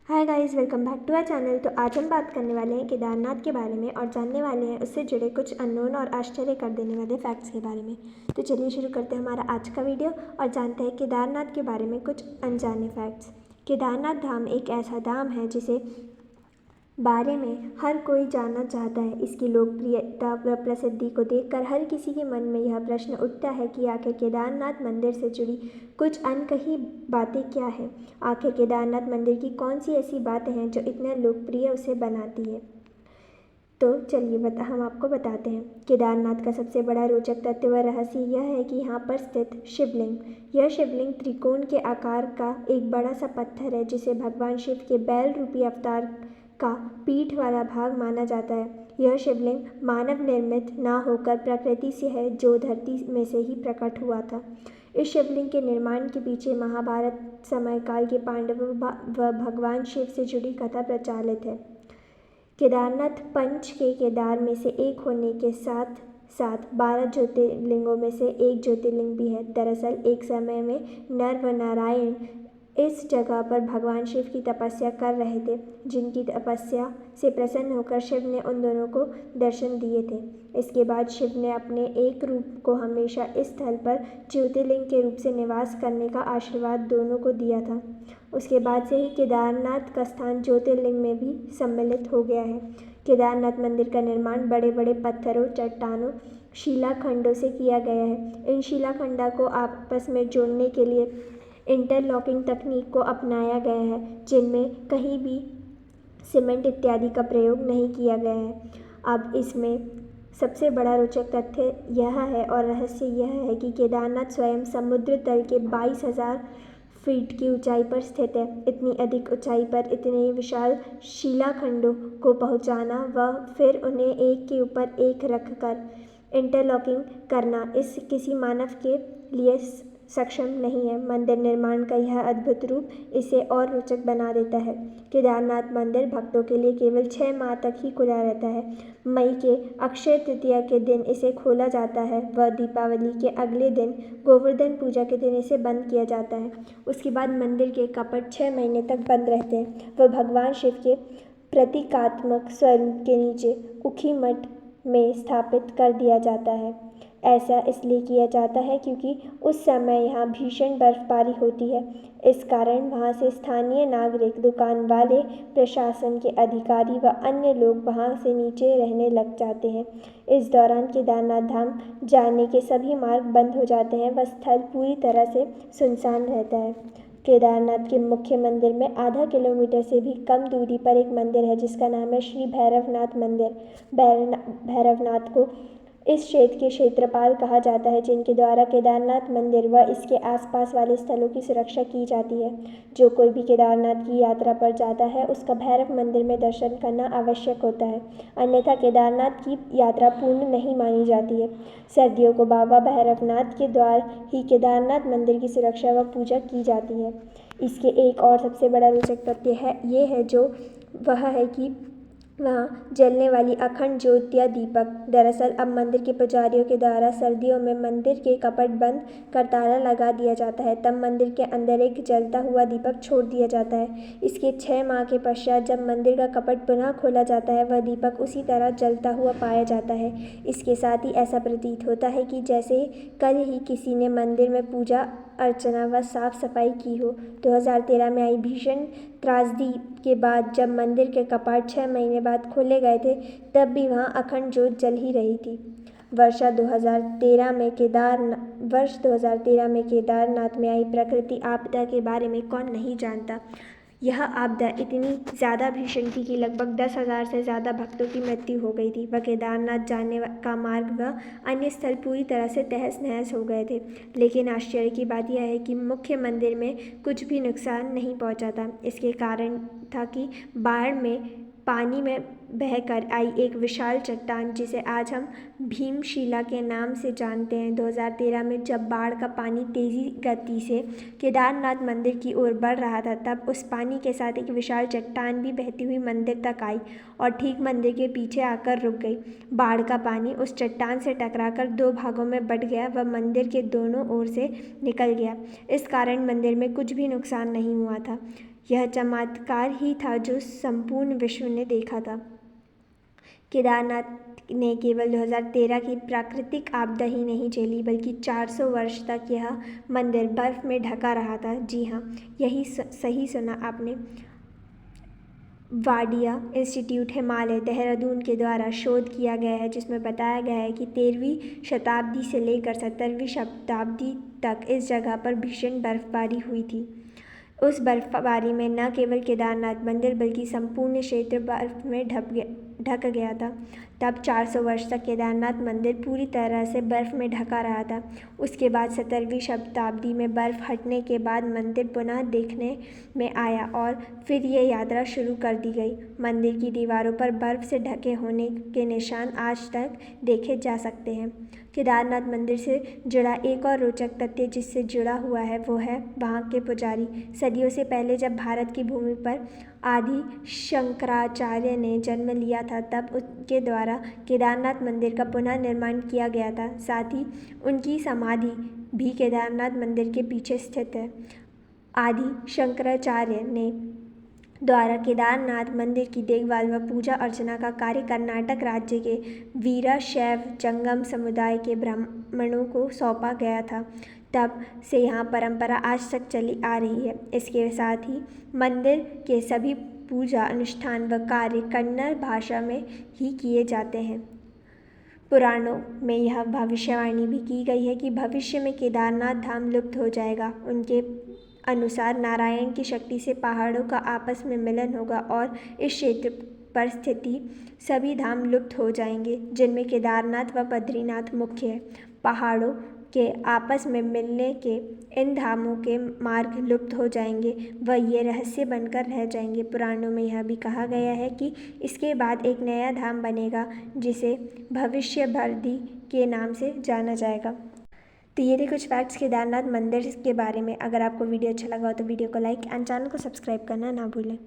Hi guys, welcome back to our channel. तो आज हम बात करने वाले हैं केदारनाथ के बारे में और जानने वाले हैं उससे जुड़े कुछ अननोन और आश्चर्य कर देने वाले फैक्ट्स के बारे में। तो चलिए शुरू करते हैं हमारा आज का वीडियो और जानते हैं केदारनाथ के बारे में कुछ अनजाने फैक्ट्स। केदारनाथ धाम एक ऐसा धाम है जिसे बारे में हर कोई जानना चाहता है। इसकी लोकप्रियता व प्रसिद्धि को देखकर हर किसी के मन में यह प्रश्न उठता है कि आखिर केदारनाथ मंदिर से जुड़ी कुछ अनकही बातें क्या हैं। आखिर केदारनाथ मंदिर की कौन सी ऐसी बातें हैं जो इतना लोकप्रिय उसे बनाती है। तो चलिए हम आपको बताते हैं। केदारनाथ का सबसे बड़ा रोचक तथ्य व रहस्य यह है कि यहाँ पर स्थित शिवलिंग, यह शिवलिंग त्रिकोण के आकार का एक बड़ा सा पत्थर है जिसे भगवान शिव के बैल रूपी अवतार का पीठ वाला भाग माना जाता है। यह शिवलिंग मानव निर्मित ना होकर प्रकृति से है, जो धरती में से ही प्रकट हुआ था। इस शिवलिंग के निर्माण के पीछे महाभारत समयकाल के पांडवों व भगवान शिव से जुड़ी कथा प्रचलित है। केदारनाथ पंच के केदार में से एक होने के साथ साथ 12 ज्योतिर्लिंगों में से एक ज्योतिर्लिंग भी है। दरअसल एक समय में नर व नारायण इस जगह पर भगवान शिव की तपस्या कर रहे थे, जिनकी तपस्या से प्रसन्न होकर शिव ने उन दोनों को दर्शन दिए थे। इसके बाद शिव ने अपने एक रूप को हमेशा इस स्थल पर ज्योतिर्लिंग के रूप से निवास करने का आशीर्वाद दोनों को दिया था। उसके बाद से ही केदारनाथ का स्थान ज्योतिर्लिंग में भी सम्मिलित हो गया है। केदारनाथ मंदिर का निर्माण बड़े बड़े पत्थरों, चट्टानों, शिलाखंडों से किया गया है। इन शिलाखंडों को आपस में जोड़ने के लिए इंटरलॉकिंग तकनीक को अपनाया गया है, जिनमें कहीं भी सीमेंट इत्यादि का प्रयोग नहीं किया गया है। अब इसमें सबसे बड़ा रोचक तथ्य यह है और रहस्य यह है कि केदारनाथ स्वयं समुद्र तल के 22,000 फीट की ऊंचाई पर स्थित है। इतनी अधिक ऊंचाई पर इतने विशाल शिलाखंडों को पहुंचाना व फिर उन्हें एक के ऊपर एक रखकर इंटरलॉकिंग करना इस किसी मानव के लिए सक्षम नहीं है। मंदिर निर्माण का यह अद्भुत रूप इसे और रोचक बना देता है। केदारनाथ मंदिर भक्तों के लिए केवल 6 माह तक ही खुला रहता है। मई के अक्षय तृतीया के दिन इसे खोला जाता है व दीपावली के अगले दिन गोवर्धन पूजा के दिन इसे बंद किया जाता है। उसके बाद मंदिर के कपट 6 महीने तक बंद रहते हैं व भगवान शिव के प्रतीकात्मक स्वरूप के नीचे ऊखीमठ में स्थापित कर दिया जाता है। ऐसा इसलिए किया जाता है क्योंकि उस समय यहाँ भीषण बर्फबारी होती है। इस कारण वहाँ से स्थानीय नागरिक, दुकान वाले, प्रशासन के अधिकारी व अन्य लोग वहाँ से नीचे रहने लग जाते हैं। इस दौरान केदारनाथ धाम जाने के सभी मार्ग बंद हो जाते हैं व स्थल पूरी तरह से सुनसान रहता है। केदारनाथ के मुख्य मंदिर में आधा किलोमीटर से भी कम दूरी पर एक मंदिर है जिसका नाम है श्री भैरवनाथ मंदिर। भैरवनाथ को इस क्षेत्र के क्षेत्रपाल कहा जाता है, जिनके द्वारा केदारनाथ मंदिर व इसके आसपास वाले स्थलों की सुरक्षा की जाती है। जो कोई भी केदारनाथ की यात्रा पर जाता है उसका भैरव मंदिर में दर्शन करना आवश्यक होता है, अन्यथा केदारनाथ की यात्रा पूर्ण नहीं मानी जाती है। सर्दियों को बाबा भैरवनाथ के द्वार ही केदारनाथ मंदिर की सुरक्षा व पूजा की जाती है। इसके एक और सबसे बड़ा रोचक तथ्य है ये है जो वह है कि वहाँ जलने वाली अखंड ज्योत या दीपक। दरअसल अब मंदिर के पुजारियों के द्वारा सर्दियों में मंदिर के कपट बंद कर ताला लगा दिया जाता है, तब मंदिर के अंदर एक जलता हुआ दीपक छोड़ दिया जाता है। इसके 6 माह के पश्चात जब मंदिर का कपट पुनः खोला जाता है वह दीपक उसी तरह जलता हुआ पाया जाता है। इसके साथ ही ऐसा प्रतीत होता है कि जैसे कल ही किसी ने मंदिर में पूजा अर्चना व साफ सफाई की हो। 2013 में आई भीषण त्रासदी के बाद जब मंदिर के कपाट 6 महीने बाद खोले गए थे, तब भी वहां अखंड ज्योत जल ही रही थी। वर्ष 2013 में केदारनाथ में आई प्रकृति आपदा के बारे में कौन नहीं जानता। यह आपदा इतनी ज़्यादा भीषण थी कि लगभग 10,000 से ज़्यादा भक्तों की मृत्यु हो गई थी व केदारनाथ जाने का मार्ग व अन्य स्थल पूरी तरह से तहस नहस हो गए थे। लेकिन आश्चर्य की बात यह है कि मुख्य मंदिर में कुछ भी नुकसान नहीं पहुंचा था। इसके कारण था कि बाढ़ में पानी में बहकर आई एक विशाल चट्टान, जिसे आज हम भीमशिला के नाम से जानते हैं। 2013 में जब बाढ़ का पानी तेजी गति से केदारनाथ मंदिर की ओर बढ़ रहा था, तब उस पानी के साथ एक विशाल चट्टान भी बहती हुई मंदिर तक आई और ठीक मंदिर के पीछे आकर रुक गई। बाढ़ का पानी उस चट्टान से टकराकर 2 भागों में बंट गया व मंदिर के दोनों ओर से निकल गया। इस कारण मंदिर में कुछ भी नुकसान नहीं हुआ था। यह चमत्कार ही था जो संपूर्ण विश्व ने देखा था। केदारनाथ ने केवल 2013 की प्राकृतिक आपदा ही नहीं झेली, बल्कि 400 वर्ष तक यह मंदिर बर्फ में ढका रहा था। जी हाँ, यही सही सुना आपने। वाडिया इंस्टीट्यूट हिमालय, देहरादून के द्वारा शोध किया गया है, जिसमें बताया गया है कि 13वीं शताब्दी से लेकर 17वीं शताब्दी तक इस जगह पर भीषण बर्फबारी हुई थी। उस बर्फबारी में न केवल केदारनाथ मंदिर बल्कि संपूर्ण क्षेत्र बर्फ में ढक गया था। तब 400 वर्ष तक केदारनाथ मंदिर पूरी तरह से बर्फ में ढका रहा था। उसके बाद 17वीं शताब्दी में बर्फ हटने के बाद मंदिर पुनः देखने में आया और फिर ये यात्रा शुरू कर दी गई। मंदिर की दीवारों पर बर्फ से ढके होने के निशान आज तक देखे जा सकते हैं। केदारनाथ मंदिर से जुड़ा एक और रोचक तथ्य जिससे जुड़ा हुआ है वो है वहाँ के पुजारी। सदियों से पहले जब भारत की भूमि पर आदि शंकराचार्य ने जन्म लिया था, तब उनके द्वारा केदारनाथ मंदिर का पुनः निर्माण किया गया था। साथ ही उनकी समाधि भी केदारनाथ मंदिर के पीछे स्थित है। आदि शंकराचार्य ने द्वारा केदारनाथ मंदिर की देखभाल व पूजा अर्चना का कार्य कर्नाटक राज्य के वीरशैव जंगम समुदाय के ब्राह्मणों को सौंपा गया था। तब से यह परंपरा आज तक चली आ रही है। इसके साथ ही मंदिर के सभी पूजा अनुष्ठान व कार्य कन्नड़ भाषा में ही किए जाते हैं। पुराणों में यह भविष्यवाणी भी की गई है कि भविष्य में केदारनाथ धाम लुप्त हो जाएगा। उनके अनुसार नारायण की शक्ति से पहाड़ों का आपस में मिलन होगा और इस क्षेत्र पर स्थिति सभी धाम लुप्त हो जाएंगे, जिनमें केदारनाथ व बद्रीनाथ मुख्य है। पहाड़ों के आपस में मिलने के इन धामों के मार्ग लुप्त हो जाएंगे व ये रहस्य बनकर रह जाएंगे। पुराणों में यह भी कहा गया है कि इसके बाद एक नया धाम बनेगा जिसे भविष्य बर्दी के नाम से जाना जाएगा। तो ये थे कुछ फैक्ट्स केदारनाथ मंदिर के बारे में। अगर आपको वीडियो अच्छा लगा हो तो वीडियो को लाइक एंड चैनल को सब्सक्राइब करना ना भूलें।